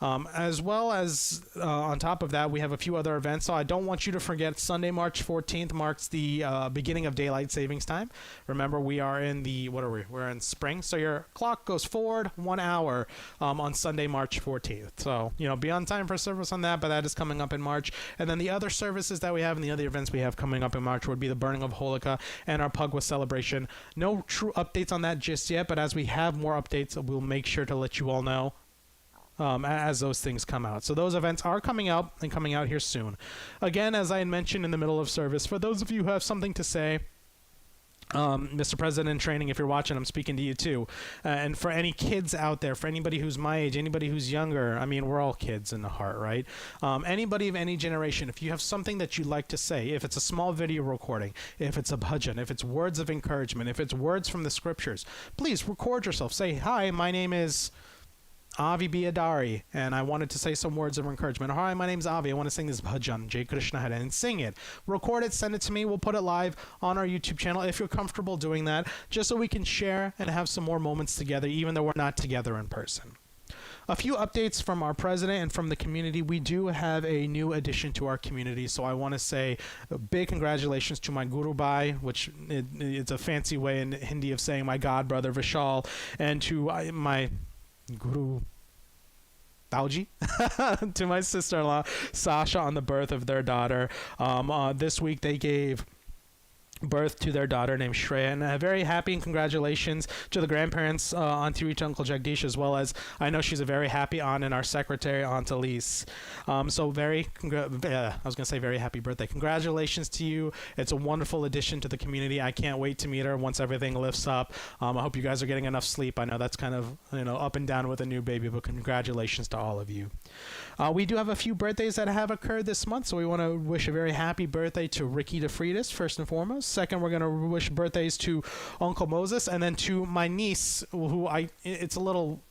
As well as on top of that, we have a few other events. So I don't want you to forget, Sunday, March 14th marks the beginning of daylight savings time. Remember, we are in the, what are we? We're in spring. So your clock goes forward 1 hour on Sunday, March 14th. So, be on time for service on that, but that is coming up in March. And then the other services that we have and the other events we have coming up in March would be the burning of Holika and our Pugwa celebration. No true updates on that just yet, but as we have more updates, we'll make sure to let you all know as those things come out. So those events are coming out and coming out here soon. Again, as I had mentioned in the middle of service, for those of you who have something to say, Mr. President in training, if you're watching, I'm speaking to you too. And for any kids out there, for anybody who's my age, anybody who's younger, I mean, we're all kids in the heart, right? Anybody of any generation, if you have something that you'd like to say, if it's a small video recording, if it's a bhajan, if it's words of encouragement, if it's words from the scriptures, please record yourself. Say, hi, my name is Avi Biadari, and I wanted to say some words of encouragement. Hi, my name's Avi. I want to sing this bhajan, Jai Krishna Hare, and sing it. Record it, send it to me. We'll put it live on our YouTube channel if you're comfortable doing that, just so we can share and have some more moments together, even though we're not together in person. A few updates from our president and from the community. We do have a new addition to our community, so I want to say a big congratulations to my Guru Bhai, which it's a fancy way in Hindi of saying my god brother Vishal, and to my Guru Tauji, to my sister-in-law Sasha, on the birth of their daughter. This week they gave birth to their daughter named Shreya, and very happy and congratulations to the grandparents, Auntie Rita, Uncle Jagdish, as well as I know she's a very happy aunt, and our secretary, Aunt Elise. So I was gonna say very happy birthday. Congratulations to you. It's a wonderful addition to the community. I can't wait to meet her once everything lifts up. I hope you guys are getting enough sleep. I know that's kind of up and down with a new baby, but congratulations to all of you. We do have a few birthdays that have occurred this month, so we want to wish a very happy birthday to Ricky DeFriedis, first and foremost. Second, we're going to wish birthdays to Uncle Moses, and then to my niece, who it's a little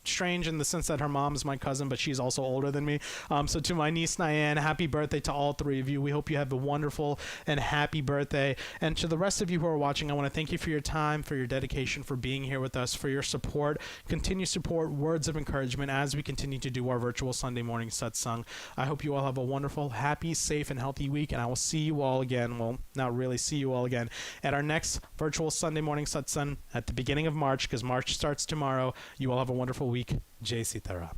strange in the sense that her mom's my cousin, but she's also older than me. So to my niece Nyan, happy birthday to all three of you. We hope you have a wonderful and happy birthday. And to the rest of you who are watching, I want to thank you for your time, for your dedication, for being here with us, for your support, continued support, words of encouragement as we continue to do our virtual Sunday morning satsang. I hope you all have a wonderful, happy, safe, and healthy week, and I will see you all again, well, not really see you all again, at our next virtual Sunday morning satsang at the beginning of March, because March starts tomorrow. You all have a wonderful week. Jai Sita Ram.